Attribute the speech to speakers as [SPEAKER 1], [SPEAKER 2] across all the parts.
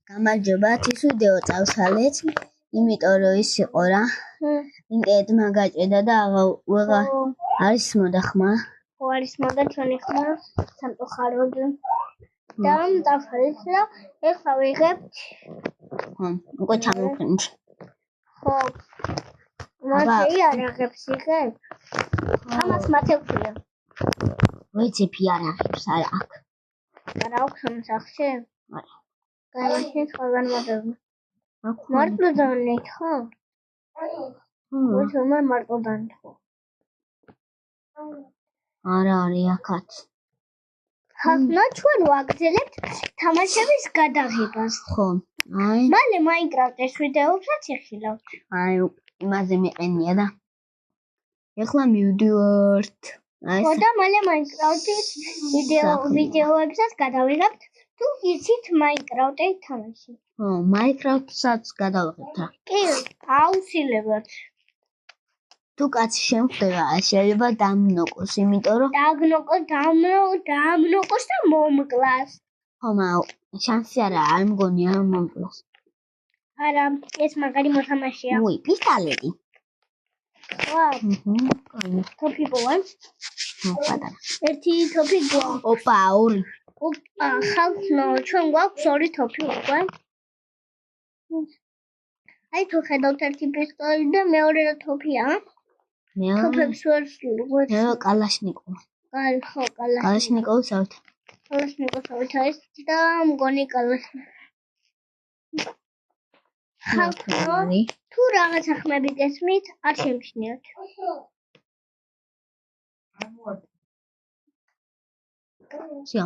[SPEAKER 1] გამარჯობა, ის ვიდეო წავშალეთ, იმიტომ რომ ის იყო რა. ინტერნეტმა გაჭედა და აღარ არის მოდახმა.
[SPEAKER 2] ხო, არის მოდა ჩვენი ხმა სამწუხაროდ. და დავხარეთ რა, ეხლა ვიღებთ.
[SPEAKER 1] ხო, უკვე ჩამოვხდით.
[SPEAKER 2] ხო. მათი არ აღებს იღებ? ამას მათი ვქია.
[SPEAKER 1] ვეცები არ აღებს, არ აქ.
[SPEAKER 2] არ აქვს ამ სახში?
[SPEAKER 1] არა.
[SPEAKER 2] გაიმაშენ სხვაგან მოდები. მარტო დანით ხო? მე მარტო დანით ხო?
[SPEAKER 1] არა არის აქაც.
[SPEAKER 2] ხახნა ჩვენ ვაგრძელებთ თამაშების გადაღებას.
[SPEAKER 1] ხო. აი.
[SPEAKER 2] მალე მაინკრაფტის ვიდეოებსაც იხილავთ.
[SPEAKER 1] აი, იმაზე მიყენია და. ეხლა მივდივართ.
[SPEAKER 2] ხო და მალე მაინკრაფტის ვიდეოებსაც გადავიღებთ. თუ იცით მაინკრაფტი თამაში.
[SPEAKER 1] ხო, მაინკრაფტსაც გადავიღებთ რა.
[SPEAKER 2] კი, აუცილებლად.
[SPEAKER 1] თუ კაცი შემხვდება, შეიძლება დამნოყოს, იმიტომ რომ
[SPEAKER 2] დამნოყოს და მომკლას.
[SPEAKER 1] ხო, მაგრამ შანსი არ მგონი არ მომკლას.
[SPEAKER 2] არა, ეს მაგარი მოთამაშეა.
[SPEAKER 1] უი, პისტოლეტი.
[SPEAKER 2] ხო. თოფი გოან?
[SPEAKER 1] ხო, პატარა.
[SPEAKER 2] ერთი თოფი გოან.
[SPEAKER 1] ოპა, ორი.
[SPEAKER 2] ოპა, ხალხო, ჩვენ გვაქვს ორი თოფი უკვე. აი თუ ხედავთ ერთი პისტოლეტი და მეორე თოფია. თოფებს ვერ ვსვირგვეთ.
[SPEAKER 1] კალაშნიკოვი.
[SPEAKER 2] ხო, კალაშნიკოვი.
[SPEAKER 1] კალაშნიკოვის ავთ.
[SPEAKER 2] კალაშნიკოვით არის და მგონი კალაშნიკოვი. ხალხო, თუ რაღაცა ხმები გესმით, არ შემჩნიოთ.
[SPEAKER 1] всё.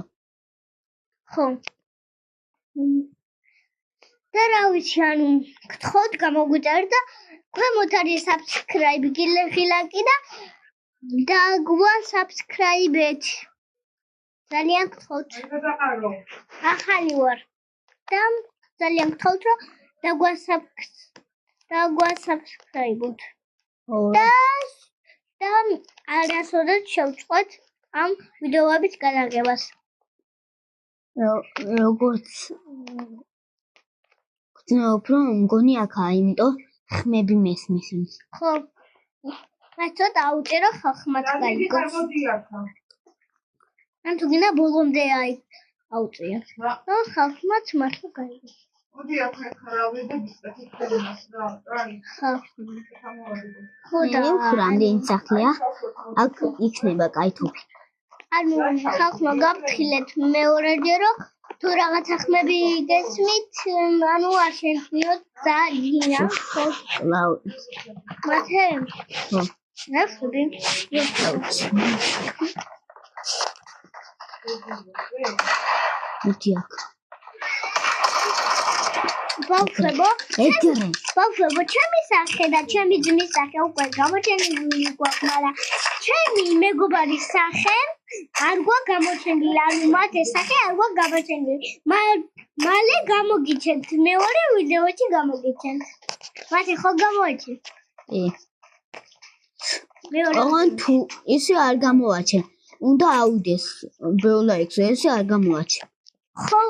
[SPEAKER 2] ხო. და რა ვიცი, ანუ გთხოვთ გამოგვიწერეთ და ქვემოთ არის subscribe გილეხილაკი და დაგვასაბსკრაიბეთ. ძალიან გთხოვთ. ახალი ვარ. და ძალიან გთხოვთ რომ დაგვასაბსკრაიბოთ. და არასოდეს შევწყვეთ ამ ვიდეოების გადაღებას.
[SPEAKER 1] როგორც გძნობ რომ მგონი აქაა, იმიტომ ხმები მესმის იმის.
[SPEAKER 2] ხო. მას ცოტა აუწერო ხალხმაც გაიგოს. ან თუ გინდა ბოლომდე აუწია. და ხალხმაც მართლა გაიგოს.
[SPEAKER 3] მოდი ახლა ხარავიდებ სპეციფიკებას რა.
[SPEAKER 2] ხო და
[SPEAKER 1] რამდენი სახლია? აქ იქნება კაი თოფი.
[SPEAKER 2] ანუ ხალხმა გაფრთხილეთ მეორეჯერ რომ თუ რაღაცა ხმები გესმით, ანუ არ შემჩნიოთ ძალიან. ხო. მათე?
[SPEAKER 1] ხო.
[SPEAKER 2] ნახები.
[SPEAKER 1] მოდი აქ.
[SPEAKER 2] ბავშვებო,
[SPEAKER 1] ეგრე.
[SPEAKER 2] ბავშვებო, ჩემი სახე და ჩემი ძმის სახე უკვე გამოჩენილი გვაქვს, მაგრამ ჩემი მეგობარის სახე არ გვაქვს გამოჩენილი, ანუ მათი სახე არ გვაქვს გამოჩენილი. მალე გამოგიჩენთ, მეორე ვიდეოში გამოგიჩენთ. მათი ხო გამოიჩენთ?
[SPEAKER 1] კი. ოღონ თუ ისე არ გამოაჩენ, უნდა აუდეს ბელაიქზე, ესე არ გამოაჩენ.
[SPEAKER 2] ხო.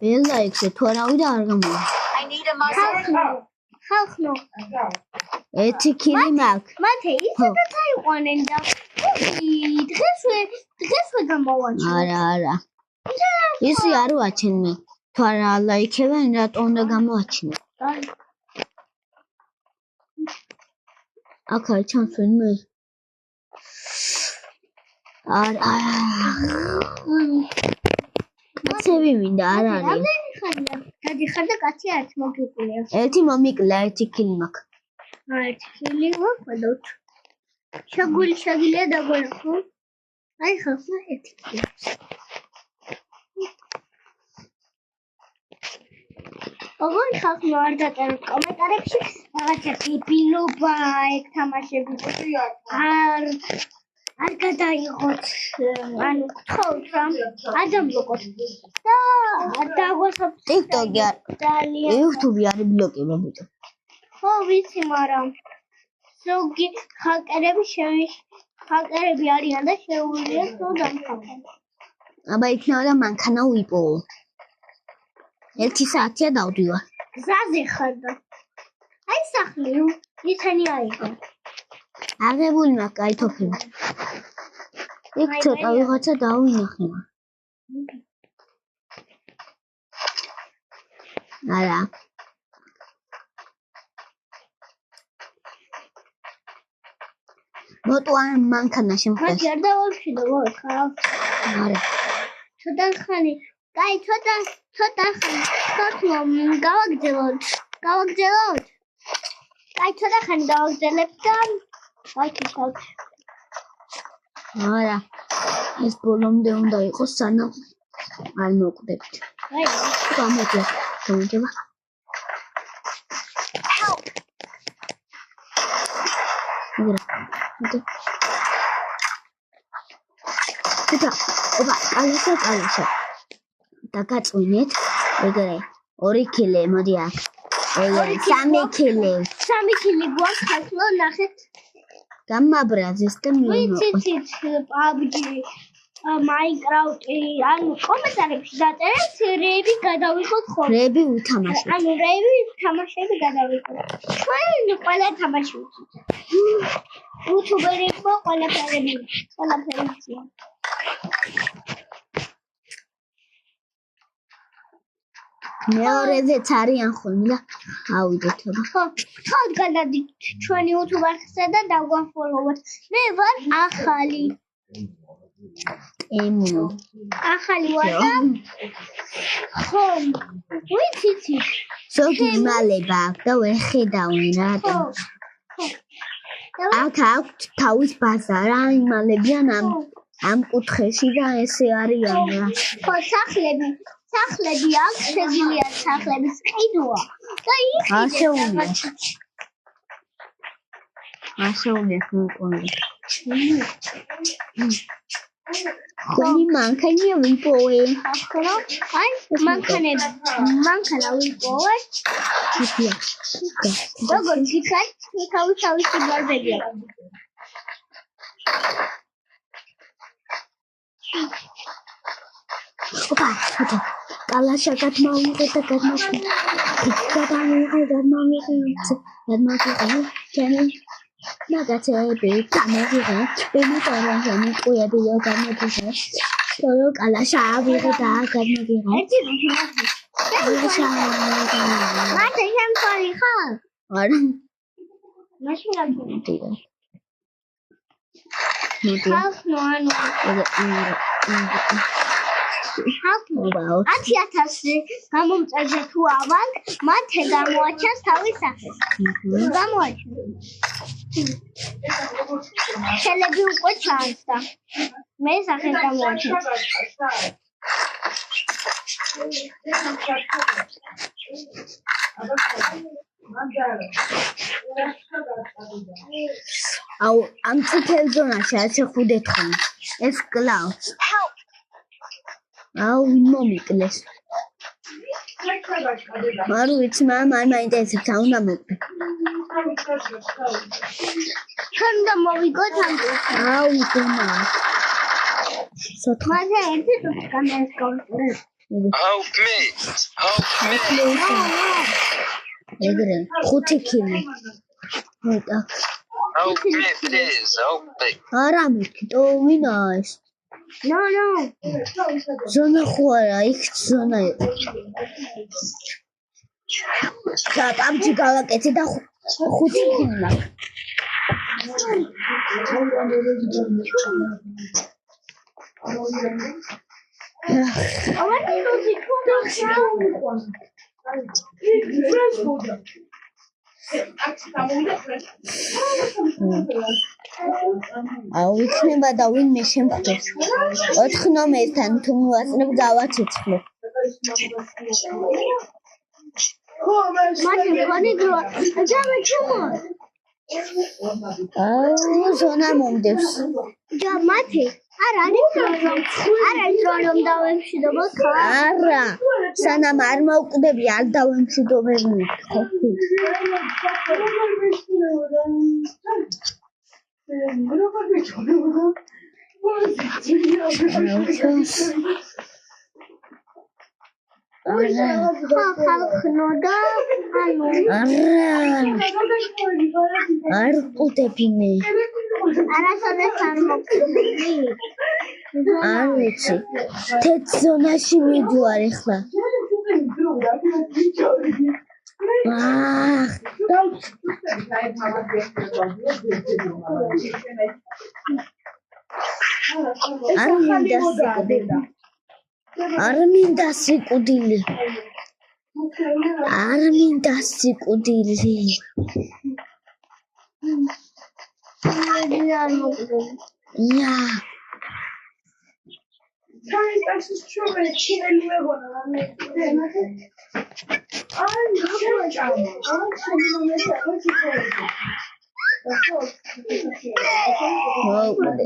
[SPEAKER 1] ბელაიქზე თუ არ ავიდა არ გამოაჩენ.
[SPEAKER 2] ხალხო.
[SPEAKER 1] ერთი ქილი მაქვს.
[SPEAKER 2] მათე ისედაც აიყვანენ და დღესვე გამოვაჩენ.
[SPEAKER 1] არა. ისე არ ვაჩენ მე. თუ არ ალაიქებენ, რატო უნდა გამოაჩინო? აქ არის ჩანს ვინმე? არა. კაცები მინდა არ არის.
[SPEAKER 2] რამდენი ხარია? გადიხარ და კაცი არც მოგიყვია.
[SPEAKER 1] ერთი მომიკლა, ერთი ქილი მაქვს.
[SPEAKER 2] ერთი ქილი ვაყოდოთ. შეგიძლია დაგვენახო. აი ხალხო ერთი ქილი. ოღონ ხალხო არ დაწეროთ კომენტარებში რაღაცა დებილობა ეგ თამაშები. არ გადაიღოთ, ანუ გთხოვთ რომ არ დამბლოკოთ და დაგვასაბსკრაიბოთ.
[SPEAKER 1] TikTok-ი არ, YouTube-ი არის ბლოკირებული.
[SPEAKER 2] ხო, ვიცი, მაგრამ ზოგი ჰაკერები არიან და შეუძლიათ რომ დამხაკენ.
[SPEAKER 1] აბა იქნება და მანქანა უიპოვო. 1 საათია დავდივარ.
[SPEAKER 2] გზაზე ხარ და აი სახლი ისენი აიღო.
[SPEAKER 1] აღებული მაქვს კაითოფილი. იქ ცოტა ვიღაცა დავინახე. არა. მოტო ან მანქანა შემხეს.
[SPEAKER 2] მათი არ დავამშვიდო მოხარ.
[SPEAKER 1] არა.
[SPEAKER 2] ცოტა ხანი. კაი ცოტა ხანი. გავაგრძელოთ. კაი ცოტა ხანი გავაგრძელებთ და ვაიქით.
[SPEAKER 1] არა. ეს ბოლომდე უნდა იყოს სანამ არ მოკვდებთ.
[SPEAKER 2] აი,
[SPEAKER 1] გამოდი. კალაშა. დაგაწვინეთ. ეგრე 2 კილე მოდი აქ. ეგრე 3 კილე.
[SPEAKER 2] 3 კილი გვაქვს ხალხო ნახეთ.
[SPEAKER 1] გამაბრაზეს და
[SPEAKER 2] ვიცით PUBG Minecraft ანუ კომენტარებში დაწერეთ რეები გადავიხოთ ხოლმე.
[SPEAKER 1] რეები უთამაშოთ.
[SPEAKER 2] ანუ რეები თამაშები გადავიხოთ. ჩვენ ყველა თამაში ვიცით. YouTuber-ებმა ყველაფერი იციან.
[SPEAKER 1] მეორეზეც არიან ხოლმე და ავიდეთ.
[SPEAKER 2] ხო, გადადით ჩვენი YouTuber-ზე და დაგვაფოლოვოთ. მე ვარ ახალი.
[SPEAKER 1] ემო.
[SPEAKER 2] ახალი ვარ და ხო, ვიცით.
[SPEAKER 1] ზოგი მალება აქვს და ვერ ხედავენ რატო. აქ აქვთ თავის ბაზარა, იმალებიან ამ კუთხეში და ესე არიან რა.
[SPEAKER 2] ხო, სახლები აქვს, შეგიძლია სახლების ყიდვა და
[SPEAKER 1] ასეულია მოკონდა. ხონი მანქანა ვიპოვე.
[SPEAKER 2] ახლა აი მანქანა ვიპოვე. როგორ გიხარ? თავისი ბარბები აქვს.
[SPEAKER 1] ოპა, კალაშა გადმოვიღე და გადმოვიღე. მაგაცები გამოვიღე. ბინტორონი ყუები გამოვიღე. თორო კალაშა ავიღე და გადმოვიღე.
[SPEAKER 2] მათე შემთხვევი ხარ?
[SPEAKER 1] არა.
[SPEAKER 2] მაშინ
[SPEAKER 1] მოდი.
[SPEAKER 2] ხალხო ანუ 10,000 გამომწერზე თუ ავალ, მათე გამოაჩენს თავის სახეს. გამოაჩენს. ხელები უკვე ჩაანცდა. მე სახეს გამოაჩენს.
[SPEAKER 1] აუ ამ წითელ ზონაში არ შეხუდეთ ხოლმე. ეს კლავს. აუ მომიკლეს. არ ვიცი, არ მაინტერესებს, უნდა მოვიდე.
[SPEAKER 2] ჩვენ და მოვიგოთ ამ კუთხე.
[SPEAKER 1] აუ გონა.
[SPEAKER 2] მათე ერთი წუთი გამესკოვს.
[SPEAKER 4] Help me!
[SPEAKER 1] ეგრე 5 კილი. მოტა.
[SPEAKER 4] Help me, please! Help me!
[SPEAKER 1] არა მეკიტო ვინა ეს?
[SPEAKER 2] No.
[SPEAKER 1] ზონა ხო არა, იქ ზონა იყო. და PUBG გავაკეთე და 5 კილი მაქვს. აუ იქნება და ვინმე შემხვდეს. 4 ნომერთან თუ მოვაწნებ გავაცეცხლო.
[SPEAKER 2] მათე მქონი გრო. ჯამე ჩუმო.
[SPEAKER 1] აუ ზონა მომდევს.
[SPEAKER 2] და მათე არ არის რომ დავემშვიდობოთ ხა?
[SPEAKER 1] არა, სანამ არ მოვკვდები, არ დავემშვიდობებინით ხო?
[SPEAKER 2] ხალხნო და ანუ
[SPEAKER 1] არ ყუდები მე
[SPEAKER 2] არასოდეს არ მოგწევი
[SPEAKER 1] არ ვიცი თეთრ ზონაში მიდوار ახლა არ მინდა სიკვდილი
[SPEAKER 2] არ მოგწევი
[SPEAKER 1] ია
[SPEAKER 3] This strawberry chili wegono
[SPEAKER 1] მოუკვდე